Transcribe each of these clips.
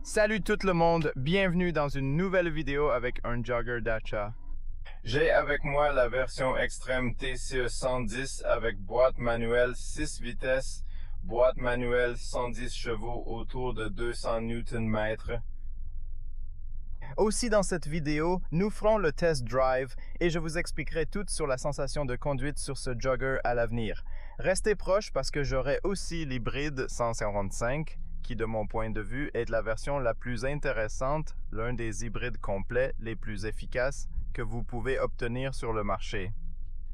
Salut tout le monde, bienvenue dans une nouvelle vidéo avec un jogger Dacia. J'ai avec moi la version extrême TCE 110 avec boîte manuelle 6 vitesses, boîte manuelle 110 chevaux autour de 200 Nm. Aussi dans cette vidéo, nous ferons le test drive et je vous expliquerai tout sur la sensation de conduite sur ce jogger à l'avenir. Restez proches parce que j'aurai aussi l'hybride 155 qui de mon point de vue est la version la plus intéressante, l'un des hybrides complets les plus efficaces que vous pouvez obtenir sur le marché.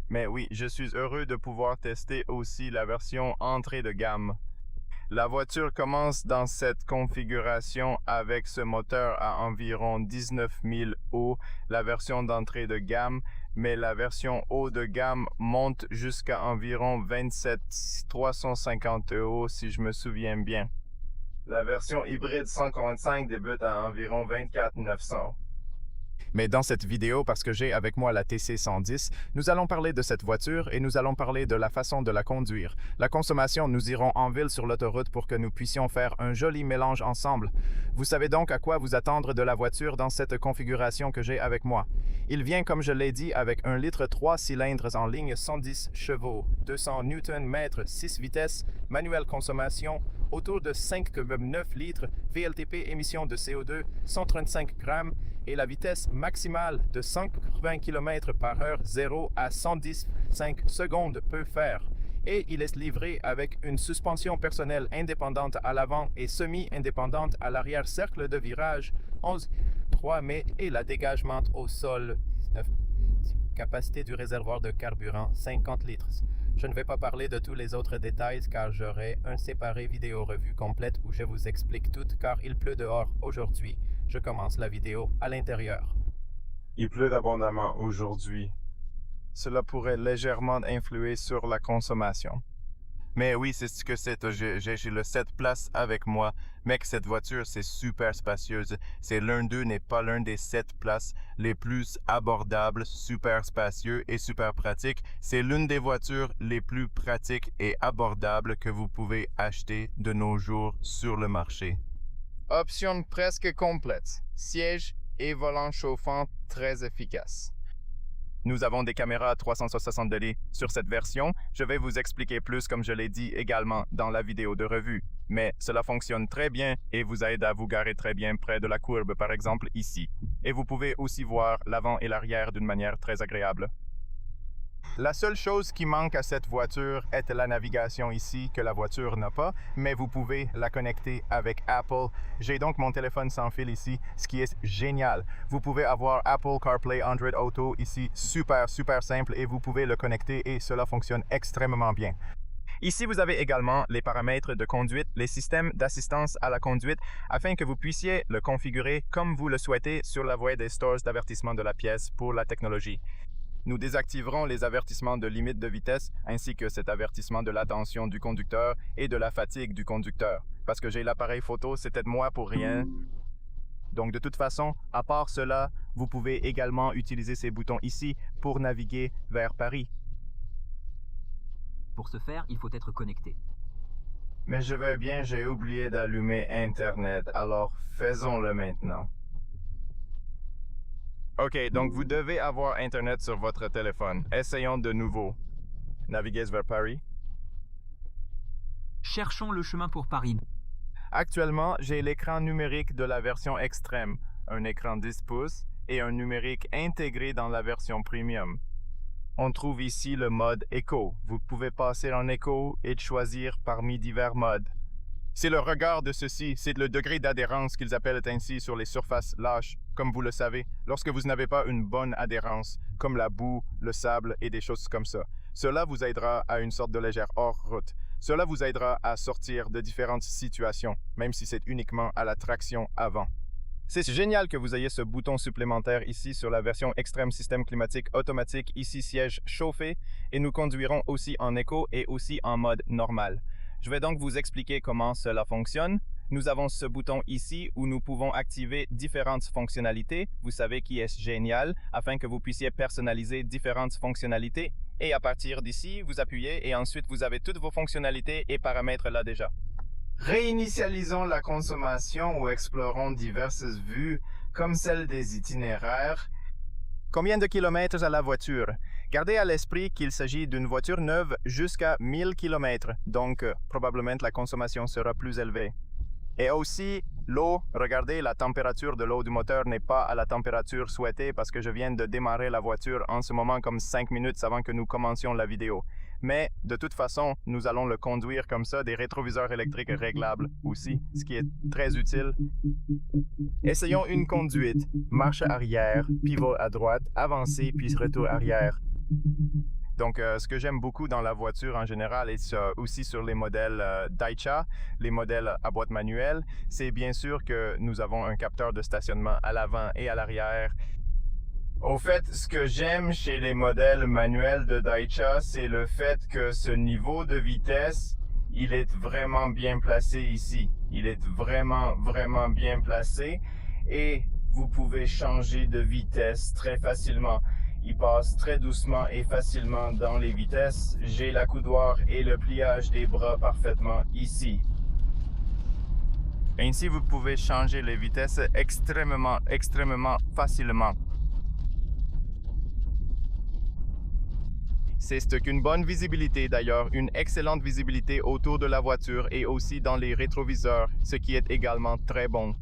Mais oui, je suis heureux de pouvoir tester aussi la version entrée de gamme. La voiture commence dans cette configuration avec ce moteur à environ 19 000 eau, la version d'entrée de gamme, mais la version haut de gamme monte jusqu'à environ 27 350 € si je me souviens bien. La version hybride 145 débute à environ 24 900. Mais dans cette vidéo, parce que j'ai avec moi la TC 110, nous allons parler de cette voiture et nous allons parler de la façon de la conduire. La consommation, nous irons en ville sur l'autoroute pour que nous puissions faire un joli mélange ensemble. Vous savez donc à quoi vous attendre de la voiture dans cette configuration que j'ai avec moi. Il vient, comme je l'ai dit, avec 1 litre 3 cylindres en ligne 110 chevaux, 200 Nm, 6 vitesses, manuel consommation, autour de 5,9 litres, VLTP émission de CO2, 135 grammes et la vitesse maximale de 180 km par heure 0 à 115 secondes peut faire. Et il est livré avec une suspension personnelle indépendante à l'avant et semi-indépendante à l'arrière, cercle de virage 11,3 mai et la dégagement au sol 19. Capacité du réservoir de carburant 50 litres. Je ne vais pas parler de tous les autres détails car j'aurai un séparé vidéo revue complète où je vous explique tout car il pleut dehors aujourd'hui. Je commence la vidéo à l'intérieur. Il pleut abondamment aujourd'hui. Cela pourrait légèrement influer sur la consommation. Mais oui, c'est ce que c'est. J'ai le 7 places avec moi. Mec, cette voiture, c'est super spacieuse. C'est l'un d'eux n'est pas l'un des 7 places les plus abordables, super spacieux et super pratiques. C'est l'une des voitures les plus pratiques et abordables que vous pouvez acheter de nos jours sur le marché. Option presque complète. Siège et volant chauffant très efficace. Nous avons des caméras à 360 degrés sur cette version. Je vais vous expliquer plus comme je l'ai dit également dans la vidéo de revue. Mais cela fonctionne très bien et vous aide à vous garer très bien près de la courbe, par exemple ici. Et vous pouvez aussi voir l'avant et l'arrière d'une manière très agréable. La seule chose qui manque à cette voiture est la navigation ici que la voiture n'a pas, mais vous pouvez la connecter avec Apple. J'ai donc mon téléphone sans fil ici, ce qui est génial. Vous pouvez avoir Apple CarPlay, Android Auto ici, super simple et vous pouvez le connecter et cela fonctionne extrêmement bien. Ici, vous avez également les paramètres de conduite, les systèmes d'assistance à la conduite, afin que vous puissiez le configurer comme vous le souhaitez sur la voie des stores d'avertissement de la pièce pour la technologie. Nous désactiverons les avertissements de limite de vitesse ainsi que cet avertissement de l'attention du conducteur et de la fatigue du conducteur. Parce que j'ai l'appareil photo, c'était de moi pour rien. Donc de toute façon, à part cela, vous pouvez également utiliser ces boutons ici pour naviguer vers Paris. Pour ce faire, il faut être connecté. Mais je veux bien, j'ai oublié d'allumer Internet, alors faisons-le maintenant. OK, donc vous devez avoir Internet sur votre téléphone. Essayons de nouveau. Naviguez vers Paris. Cherchons le chemin pour Paris. Actuellement, j'ai l'écran numérique de la version extrême, un écran 10 pouces et un numérique intégré dans la version premium. On trouve ici le mode Eco. Vous pouvez passer en Eco et choisir parmi divers modes. C'est le regard de ceci, c'est le degré d'adhérence qu'ils appellent ainsi sur les surfaces lâches, comme vous le savez, lorsque vous n'avez pas une bonne adhérence, comme la boue, le sable et des choses comme ça. Cela vous aidera à une sorte de légère hors-route. Cela vous aidera à sortir de différentes situations, même si c'est uniquement à la traction avant. C'est génial que vous ayez ce bouton supplémentaire ici sur la version extrême système climatique automatique, ici siège chauffé, et nous conduirons aussi en éco et aussi en mode normal. Je vais donc vous expliquer comment cela fonctionne. Nous avons ce bouton ici où nous pouvons activer différentes fonctionnalités. Vous savez qui est génial afin que vous puissiez personnaliser différentes fonctionnalités. Et à partir d'ici, vous appuyez et ensuite vous avez toutes vos fonctionnalités et paramètres là déjà. Réinitialisons la consommation ou explorons diverses vues, comme celle des itinéraires. Combien de kilomètres à la voiture? Gardez à l'esprit qu'il s'agit d'une voiture neuve jusqu'à 1000 km, donc probablement la consommation sera plus élevée. Et aussi, l'eau, regardez, la température de l'eau du moteur n'est pas à la température souhaitée parce que je viens de démarrer la voiture en ce moment comme 5 minutes avant que nous commencions la vidéo. Mais de toute façon, nous allons le conduire comme ça, des rétroviseurs électriques réglables aussi, ce qui est très utile. Essayons une conduite. Marche arrière, pivot à droite, avancée, puis retour arrière. Donc, ce que j'aime beaucoup dans la voiture en général et aussi sur les modèles Dacia, les modèles à boîte manuelle, c'est bien sûr que nous avons un capteur de stationnement à l'avant et à l'arrière. Au fait, ce que j'aime chez les modèles manuels de Dacia, c'est le fait que ce niveau de vitesse, il est vraiment bien placé ici. Il est vraiment bien placé et vous pouvez changer de vitesse très facilement. Il passe très doucement et facilement dans les vitesses. J'ai l'accoudoir et le pliage des bras parfaitement ici. Ainsi, vous pouvez changer les vitesses extrêmement facilement. C'est qu'une bonne visibilité d'ailleurs, une excellente visibilité autour de la voiture et aussi dans les rétroviseurs, ce qui est également très bon.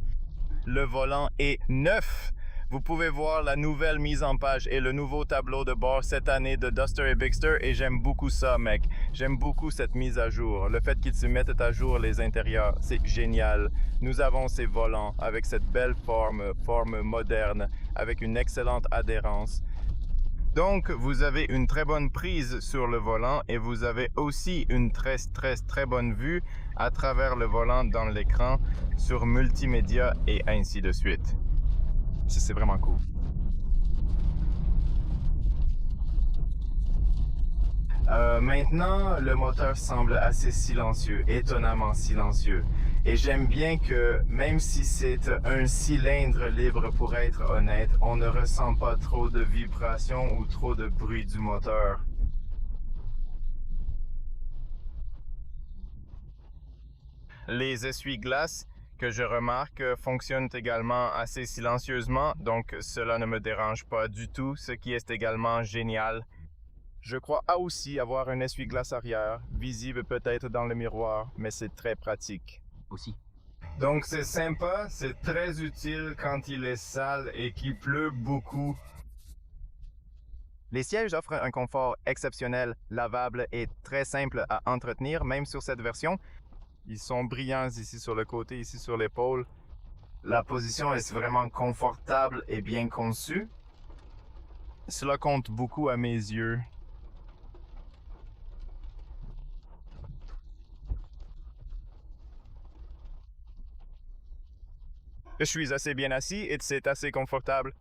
Le volant est neuf. Vous pouvez voir la nouvelle mise en page et le nouveau tableau de bord cette année de Duster et Bigster et j'aime beaucoup ça, mec. J'aime beaucoup cette mise à jour. Le fait qu'ils se mettent à jour les intérieurs, c'est génial. Nous avons ces volants avec cette belle forme moderne, avec une excellente adhérence. Donc, vous avez une très bonne prise sur le volant et vous avez aussi une très bonne vue à travers le volant dans l'écran sur multimédia et ainsi de suite. C'est vraiment cool. Maintenant, le moteur semble assez silencieux, étonnamment silencieux. Et j'aime bien que, même si c'est un cylindre libre pour être honnête, on ne ressent pas trop de vibrations ou trop de bruit du moteur. Les essuie-glaces que je remarque fonctionnent également assez silencieusement, donc cela ne me dérange pas du tout, ce qui est également génial. Je crois aussi avoir un essuie-glace arrière, visible peut-être dans le miroir, mais c'est très pratique. Aussi. Donc c'est sympa, c'est très utile quand il est sale et qu'il pleut beaucoup. Les sièges offrent un confort exceptionnel, lavable et très simple à entretenir, même sur cette version. Ils sont brillants ici sur le côté, ici sur l'épaule. La position est vraiment confortable et bien conçue. Cela compte beaucoup à mes yeux. Je suis assez bien assis et c'est assez confortable.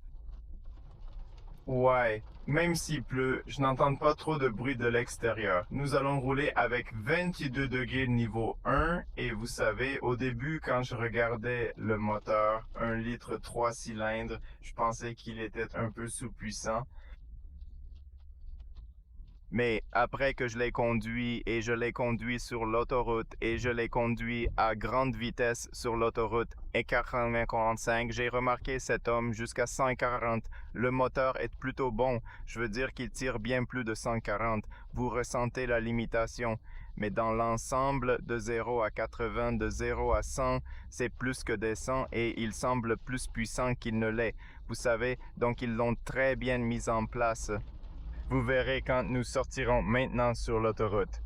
Ouais, même s'il pleut, je n'entends pas trop de bruit de l'extérieur. Nous allons rouler avec 22 degrés niveau 1 et vous savez, au début quand je regardais le moteur, 1 litre 3 cylindres, je pensais qu'il était un peu sous-puissant. Mais après que je l'ai conduit et je l'ai conduit sur l'autoroute et je l'ai conduit à grande vitesse sur l'autoroute et 80-45, j'ai remarqué cet homme jusqu'à 140. Le moteur est plutôt bon, je veux dire qu'il tire bien plus de 140. Vous ressentez la limitation. Mais dans l'ensemble, de 0 à 80, de 0 à 100, c'est plus que décent et il semble plus puissant qu'il ne l'est. Vous savez, donc ils l'ont très bien mis en place. Vous verrez quand nous sortirons maintenant sur l'autoroute.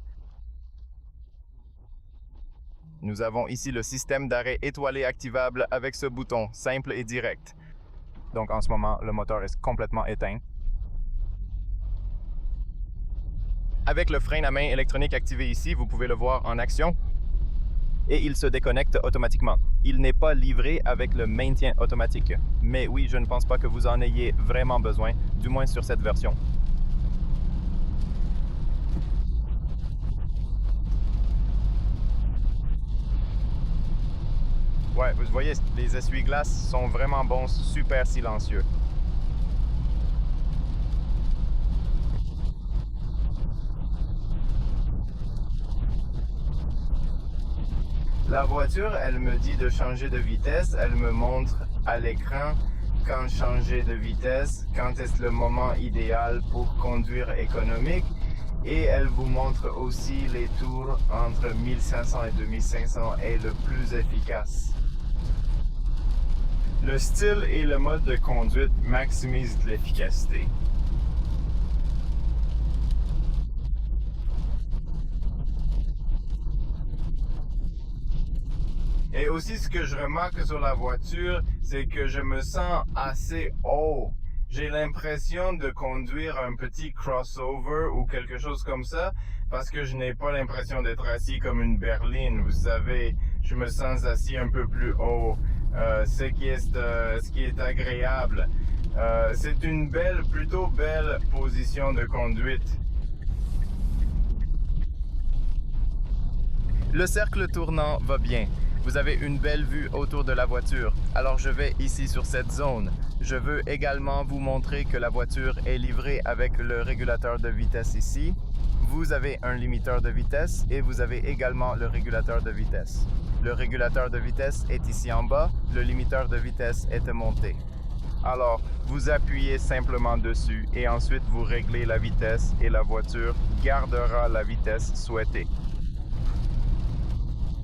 Nous avons ici le système d'arrêt étoilé activable avec ce bouton, simple et direct. Donc en ce moment, le moteur est complètement éteint. Avec le frein à main électronique activé ici, vous pouvez le voir en action. Et il se déconnecte automatiquement. Il n'est pas livré avec le maintien automatique. Mais oui, je ne pense pas que vous en ayez vraiment besoin, du moins sur cette version. Ouais, vous voyez, les essuie-glaces sont vraiment bons, super silencieux. La voiture, elle me dit de changer de vitesse, elle me montre à l'écran quand changer de vitesse, quand est le moment idéal pour conduire économique, et elle vous montre aussi les tours entre 1500 et 2500 est le plus efficace. Le style et le mode de conduite maximisent l'efficacité. Et aussi, ce que je remarque sur la voiture, c'est que je me sens assez haut. J'ai l'impression de conduire un petit crossover ou quelque chose comme ça, parce que je n'ai pas l'impression d'être assis comme une berline. Vous savez, je me sens assis un peu plus haut, ce qui est agréable. C'est une plutôt belle position de conduite. Le cercle tournant va bien. Vous avez une belle vue autour de la voiture, alors je vais ici sur cette zone. Je veux également vous montrer que la voiture est livrée avec le régulateur de vitesse ici. Vous avez un limiteur de vitesse et vous avez également le régulateur de vitesse. Le régulateur de vitesse est ici en bas, le limiteur de vitesse est monté. Alors, vous appuyez simplement dessus et ensuite vous réglez la vitesse et la voiture gardera la vitesse souhaitée.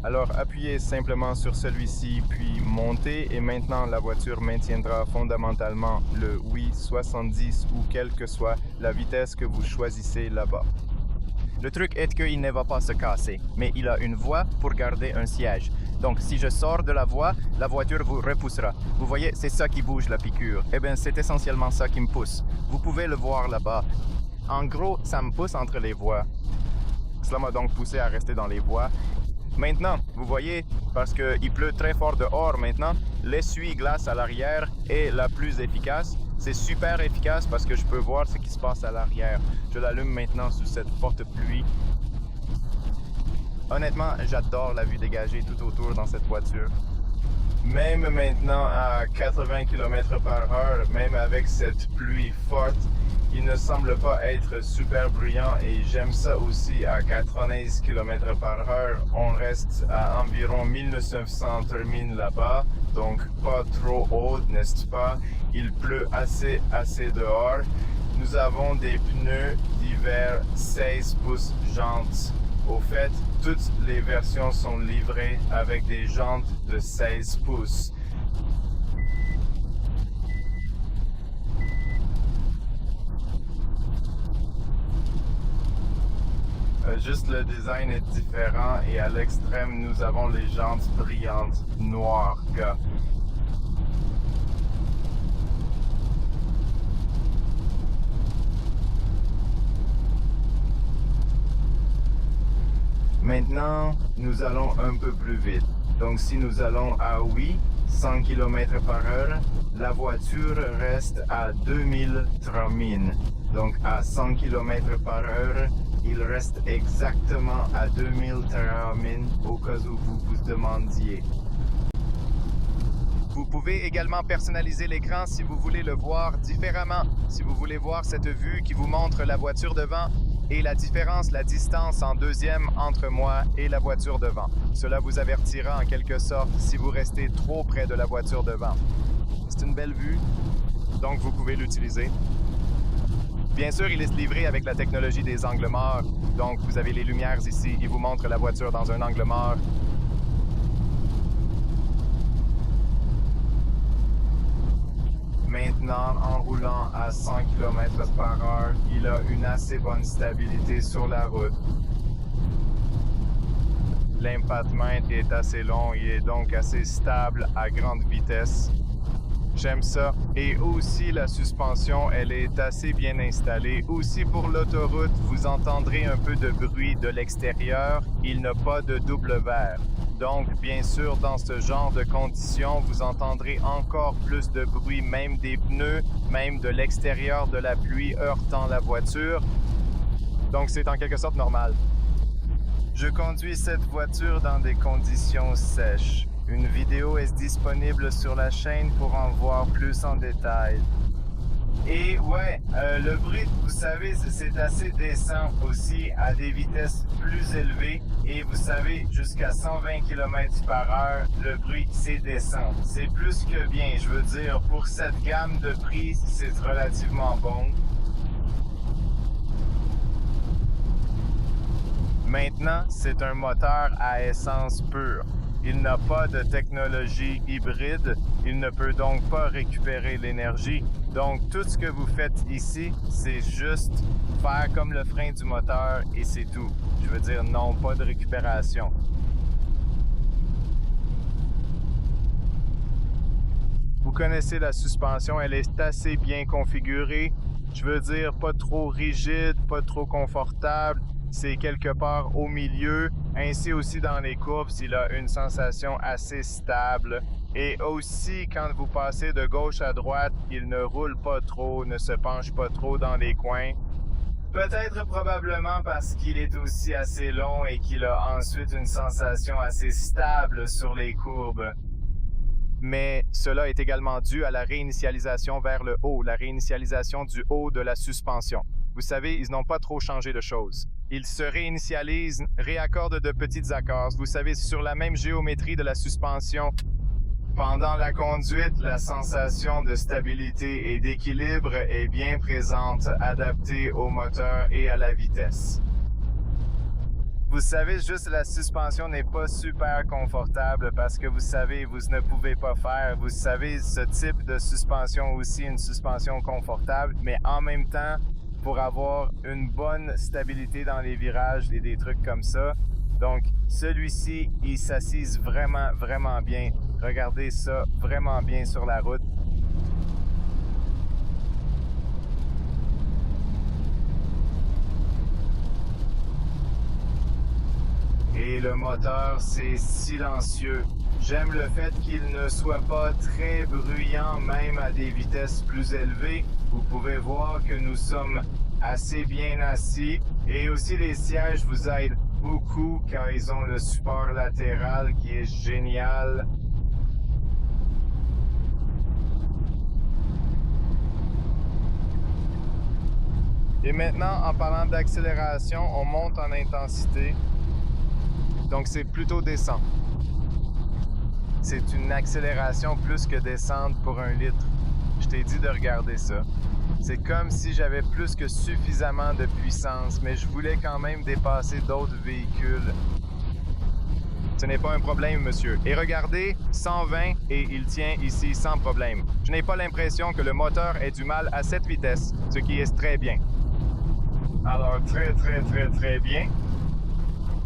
Alors appuyez simplement sur celui-ci puis montez et maintenant la voiture maintiendra fondamentalement le oui 70 ou quelle que soit la vitesse que vous choisissez là-bas. Le truc est qu'il ne va pas se casser, mais il a une voie pour garder un siège. Donc si je sors de la voie, la voiture vous repoussera. Vous voyez, c'est ça qui bouge la piqûre. Eh bien, c'est essentiellement ça qui me pousse. Vous pouvez le voir là-bas. En gros, ça me pousse entre les voies. Cela m'a donc poussé à rester dans les voies. Maintenant, vous voyez, parce qu'il pleut très fort dehors maintenant, l'essuie-glace à l'arrière est la plus efficace. C'est super efficace parce que je peux voir ce qui se passe à l'arrière. Je l'allume maintenant sous cette forte pluie. Honnêtement, j'adore la vue dégagée tout autour dans cette voiture. Même maintenant à 80 km/h, même avec cette pluie forte, il ne semble pas être super bruyant et j'aime ça aussi à 90 km/h. On reste à environ 1900 termines là-bas, donc pas trop haut, n'est-ce pas? Il pleut assez dehors. Nous avons des pneus d'hiver 16 pouces jantes. Au fait, toutes les versions sont livrées avec des jantes de 16 pouces. Juste le design est différent et à l'extrême, nous avons les jantes brillantes noires. Maintenant, nous allons un peu plus vite. Donc si nous allons à 100 km/h, la voiture reste à 2000 tramines. Donc à 100 km/h, il reste exactement à 2000 tramines au cas où vous vous demandiez. Vous pouvez également personnaliser l'écran si vous voulez le voir différemment. Si vous voulez voir cette vue qui vous montre la voiture devant et la distance en deuxième entre moi et la voiture devant. Cela vous avertira en quelque sorte si vous restez trop près de la voiture devant. C'est une belle vue, donc vous pouvez l'utiliser. Bien sûr, il est livré avec la technologie des angles morts. Donc, vous avez les lumières ici. Il vous montre la voiture dans un angle mort. Maintenant, en roulant à 100 km/h, il a une assez bonne stabilité sur la route. L'empattement est assez long. Il est donc assez stable à grande vitesse. J'aime ça. Et aussi, la suspension, elle est assez bien installée. Aussi, pour l'autoroute, vous entendrez un peu de bruit de l'extérieur. Il n'a pas de double verre. Donc, bien sûr, dans ce genre de conditions, vous entendrez encore plus de bruit, même des pneus, même de l'extérieur de la pluie heurtant la voiture. Donc, c'est en quelque sorte normal. Je conduis cette voiture dans des conditions sèches. Une vidéo est disponible sur la chaîne pour en voir plus en détail. Et ouais, le bruit, vous savez, c'est assez décent aussi à des vitesses plus élevées. Et vous savez, jusqu'à 120 km/h, le bruit, c'est décent. C'est plus que bien, je veux dire, pour cette gamme de prix, c'est relativement bon. Maintenant, c'est un moteur à essence pure. Il n'a pas de technologie hybride, il ne peut donc pas récupérer l'énergie. Donc, tout ce que vous faites ici, c'est juste faire comme le frein du moteur et c'est tout. Je veux dire, non, pas de récupération. Vous connaissez la suspension, elle est assez bien configurée. Je veux dire, pas trop rigide, pas trop confortable. C'est quelque part au milieu. Ainsi aussi dans les courbes, il a une sensation assez stable. Et aussi, quand vous passez de gauche à droite, il ne roule pas trop, ne se penche pas trop dans les coins. Peut-être probablement parce qu'il est aussi assez long et qu'il a ensuite une sensation assez stable sur les courbes. Mais cela est également dû à la réinitialisation vers le haut, la réinitialisation du haut de la suspension. Vous savez, ils n'ont pas trop changé de choses. Ils se réinitialisent, réaccordent de petits accords, vous savez, sur la même géométrie de la suspension. Pendant la conduite, la sensation de stabilité et d'équilibre est bien présente, adaptée au moteur et à la vitesse. Vous savez, juste la suspension n'est pas super confortable parce que vous savez, vous ne pouvez pas faire. Vous savez, ce type de suspension aussi, une suspension confortable, mais en même temps, pour avoir une bonne stabilité dans les virages et des trucs comme ça. Donc, celui-ci, il s'assise vraiment, vraiment bien. Regardez ça, vraiment bien sur la route. Et le moteur, c'est silencieux. J'aime le fait qu'il ne soit pas très bruyant, même à des vitesses plus élevées. Vous pouvez voir que nous sommes assez bien assis. Et aussi, les sièges vous aident beaucoup car ils ont le support latéral qui est génial. Et maintenant, en parlant d'accélération, on monte en intensité. Donc, c'est plutôt descend. C'est une accélération plus que descente pour 1 litre. Je t'ai dit de regarder ça. C'est comme si j'avais plus que suffisamment de puissance, mais je voulais quand même dépasser d'autres véhicules. Ce n'est pas un problème, monsieur. Et regardez, 120 et il tient ici sans problème. Je n'ai pas l'impression que le moteur ait du mal à cette vitesse, ce qui est très bien. Alors, très bien.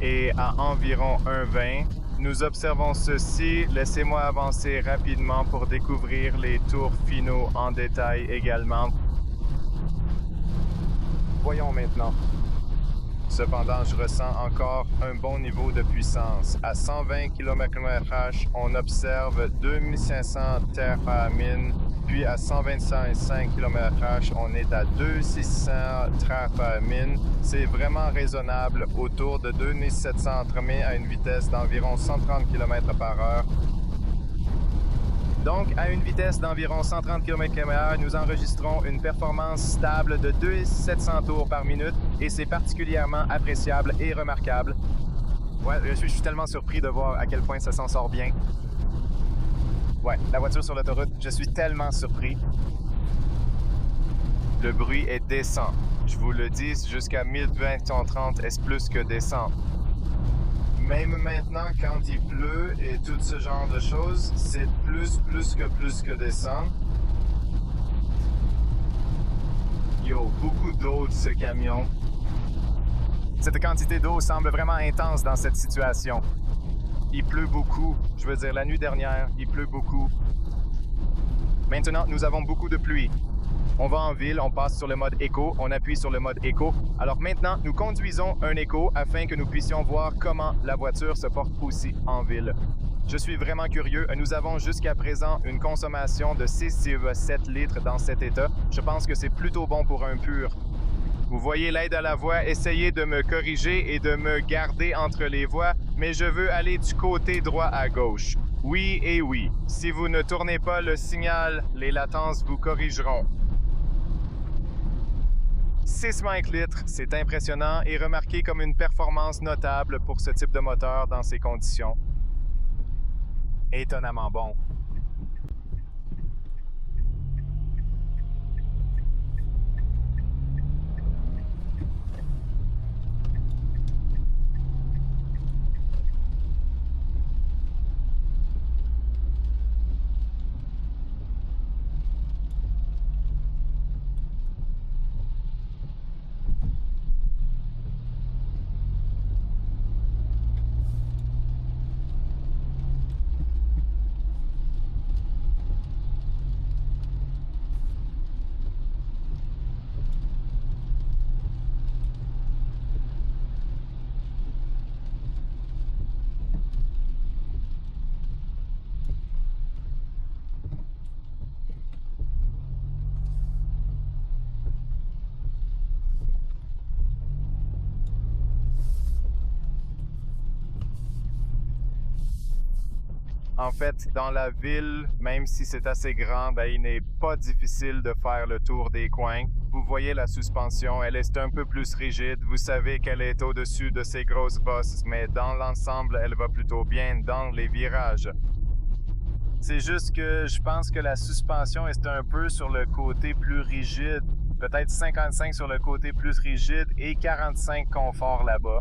Et à environ 1,20, nous observons ceci. Laissez-moi avancer rapidement pour découvrir les tours finaux en détail également. Voyons maintenant. Cependant, je ressens encore un bon niveau de puissance. À 120 km/h, on observe 2500 TRPM, puis à 125 km/h, on est à 2600 TRPM. C'est vraiment raisonnable, autour de 2700 TRPM à une vitesse d'environ 130 km/h. Donc, à une vitesse d'environ 130 km/h, nous enregistrons une performance stable de 2700 tours par minute et c'est particulièrement appréciable et remarquable. Ouais, je suis tellement surpris de voir à quel point ça s'en sort bien. Ouais, la voiture sur l'autoroute, je suis tellement surpris. Le bruit est décent. Je vous le dis, jusqu'à 1230, est-ce plus que décent? Même maintenant, quand il pleut et tout ce genre de choses, c'est plus que décent. Il y a beaucoup d'eau de ce camion. Cette quantité d'eau semble vraiment intense dans cette situation. Il pleut beaucoup. Je veux dire, la nuit dernière, il pleut beaucoup. Maintenant, nous avons beaucoup de pluie. On va en ville, on passe sur le mode éco, on appuie sur le mode éco. Alors maintenant, nous conduisons un éco afin que nous puissions voir comment la voiture se porte aussi en ville. Je suis vraiment curieux. Nous avons jusqu'à présent une consommation de 6,7 litres dans cet état. Je pense que c'est plutôt bon pour un pur. Vous voyez l'aide à la voie, essayez de me corriger et de me garder entre les voies, mais je veux aller du côté droit à gauche. Oui et oui. Si vous ne tournez pas le signal, les latences vous corrigeront. 6,5 litres, c'est impressionnant et remarqué comme une performance notable pour ce type de moteur dans ces conditions. Étonnamment bon. En fait, dans la ville, même si c'est assez grand, il n'est pas difficile de faire le tour des coins. Vous voyez la suspension, elle est un peu plus rigide. Vous savez qu'elle est au-dessus de ces grosses bosses, mais dans l'ensemble, elle va plutôt bien dans les virages. C'est juste que je pense que la suspension est un peu sur le côté plus rigide. Peut-être 55 sur le côté plus rigide et 45 confort là-bas.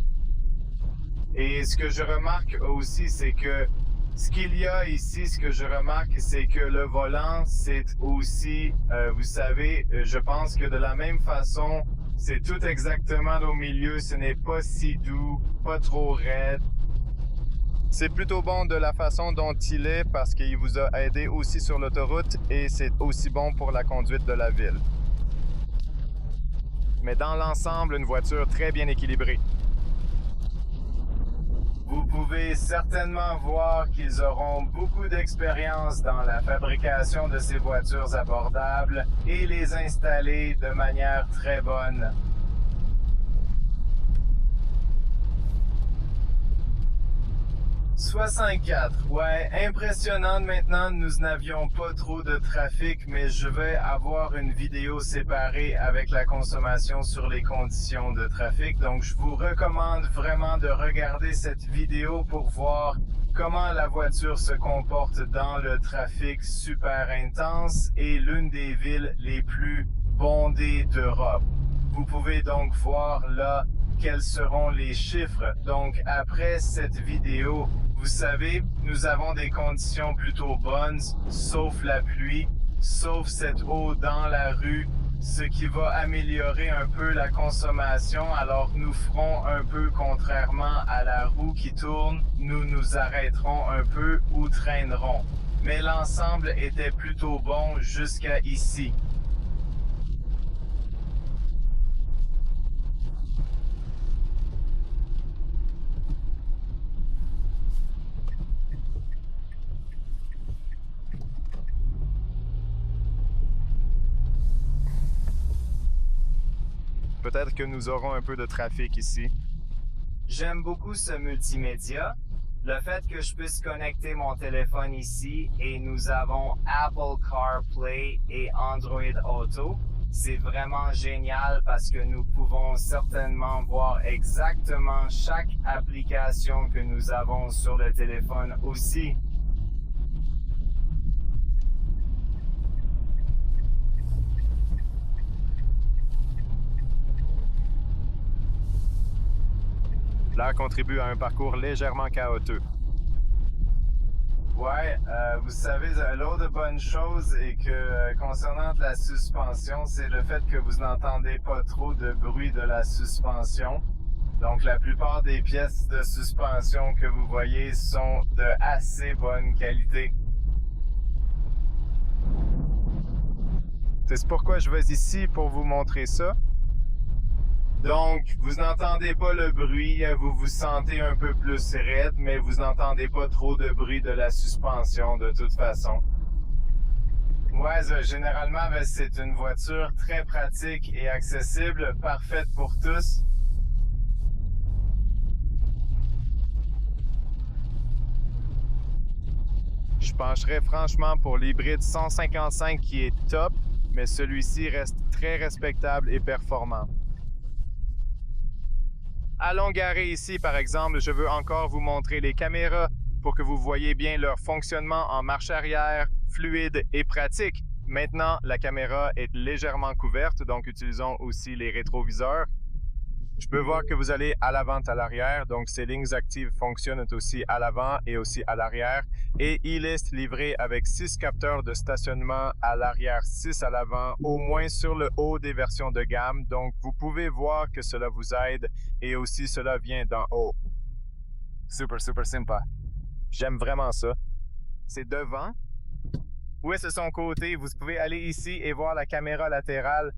Et ce que je remarque aussi, c'est que ce qu'il y a ici, ce que je remarque, c'est que le volant, c'est aussi, vous savez, je pense que de la même façon, c'est tout exactement au milieu, ce n'est pas si doux, pas trop raide. C'est plutôt bon de la façon dont il est parce qu'il vous a aidé aussi sur l'autoroute et c'est aussi bon pour la conduite de la ville. Mais dans l'ensemble, une voiture très bien équilibrée. Vous pouvez certainement voir qu'ils auront beaucoup d'expérience dans la fabrication de ces voitures abordables et les installer de manière très bonne. « 64, ouais, impressionnant maintenant, nous n'avions pas trop de trafic, mais je vais avoir une vidéo séparée avec la consommation sur les conditions de trafic, donc je vous recommande vraiment de regarder cette vidéo pour voir comment la voiture se comporte dans le trafic super intense et l'une des villes les plus bondées d'Europe. Vous pouvez donc voir là quels seront les chiffres. Donc après cette vidéo, vous savez, nous avons des conditions plutôt bonnes, sauf la pluie, sauf cette eau dans la rue, ce qui va améliorer un peu la consommation. Alors nous ferons un peu contrairement à la roue qui tourne, nous nous arrêterons un peu ou traînerons. Mais l'ensemble était plutôt bon jusqu'à ici. Peut-être que nous aurons un peu de trafic ici. J'aime beaucoup ce multimédia. Le fait que je puisse connecter mon téléphone ici et nous avons Apple CarPlay et Android Auto, c'est vraiment génial parce que nous pouvons certainement voir exactement chaque application que nous avons sur le téléphone aussi. L'air contribue à un parcours légèrement chaotique. Ouais, vous savez, l'autre bonne chose est que concernant la suspension, c'est le fait que vous n'entendez pas trop de bruit de la suspension. Donc la plupart des pièces de suspension que vous voyez sont de assez bonne qualité. C'est pourquoi je vais ici pour vous montrer ça. Donc, vous n'entendez pas le bruit, vous vous sentez un peu plus raide, mais vous n'entendez pas trop de bruit de la suspension de toute façon. Ouais, généralement, c'est une voiture très pratique et accessible, parfaite pour tous. Je pencherais franchement pour l'hybride 155 qui est top, mais celui-ci reste très respectable et performant. Allons garer ici, par exemple. Je veux encore vous montrer les caméras pour que vous voyez bien leur fonctionnement en marche arrière, fluide et pratique. Maintenant, la caméra est légèrement couverte, donc utilisons aussi les rétroviseurs. Je peux voir que vous allez à l'avant, à l'arrière, donc ces lignes actives fonctionnent aussi à l'avant et aussi à l'arrière. Et il est livré avec 6 capteurs de stationnement à l'arrière, 6 à l'avant, au moins sur le haut des versions de gamme. Donc vous pouvez voir que cela vous aide et aussi cela vient d'en haut. Super, super sympa. J'aime vraiment ça. C'est devant. Où est-ce son côté? Vous pouvez aller ici et voir la caméra latérale.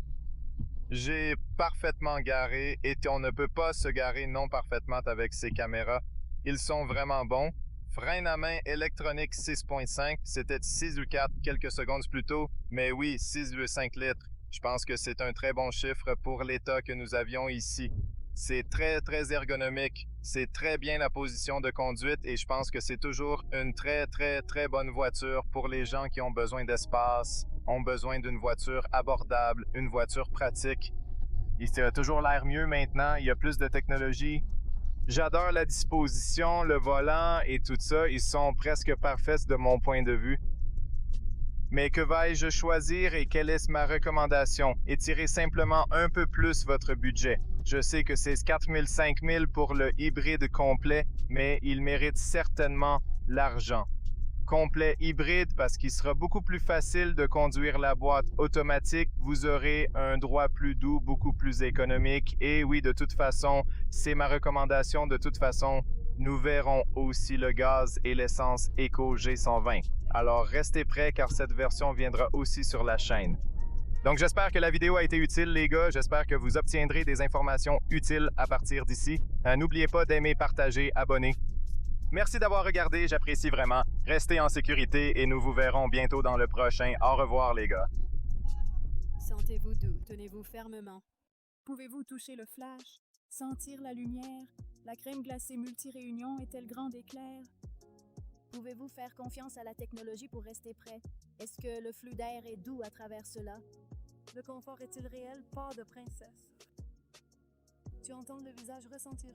J'ai parfaitement garé et on ne peut pas se garer non parfaitement avec ces caméras. Ils sont vraiment bons. Frein à main électronique 6.5, c'était 6 ou 4 quelques secondes plus tôt, mais oui, 6,5 litres. Je pense que c'est un très bon chiffre pour l'état que nous avions ici. C'est très, très ergonomique. C'est très bien la position de conduite et je pense que c'est toujours une très, très, très bonne voiture pour les gens qui ont besoin d'espace, ont besoin d'une voiture abordable, une voiture pratique. Il a toujours l'air mieux maintenant, il y a plus de technologie. J'adore la disposition, le volant et tout ça, ils sont presque parfaits de mon point de vue. Mais que vais-je choisir et quelle est ma recommandation? Étirez simplement un peu plus votre budget. Je sais que c'est 4 000, 5 000 pour le hybride complet, mais il mérite certainement l'argent. Complet hybride parce qu'il sera beaucoup plus facile de conduire la boîte automatique. Vous aurez un droit plus doux, beaucoup plus économique. Et oui, de toute façon, c'est ma recommandation. De toute façon, nous verrons aussi le gaz et l'essence Eco G120. Alors restez prêts car cette version viendra aussi sur la chaîne. Donc j'espère que la vidéo a été utile les gars, j'espère que vous obtiendrez des informations utiles à partir d'ici. N'oubliez pas d'aimer, partager, abonner. Merci d'avoir regardé, j'apprécie vraiment. Restez en sécurité et nous vous verrons bientôt dans le prochain. Au revoir les gars. Sentez-vous doux, tenez-vous fermement. Pouvez-vous toucher le flash, sentir la lumière? La crème glacée multi-réunion est-elle grande et claire? Pouvez-vous faire confiance à la technologie pour rester prêt? Est-ce que le flux d'air est doux à travers cela? Le confort est-il réel? Pas de princesse. Tu entends le visage ressentir.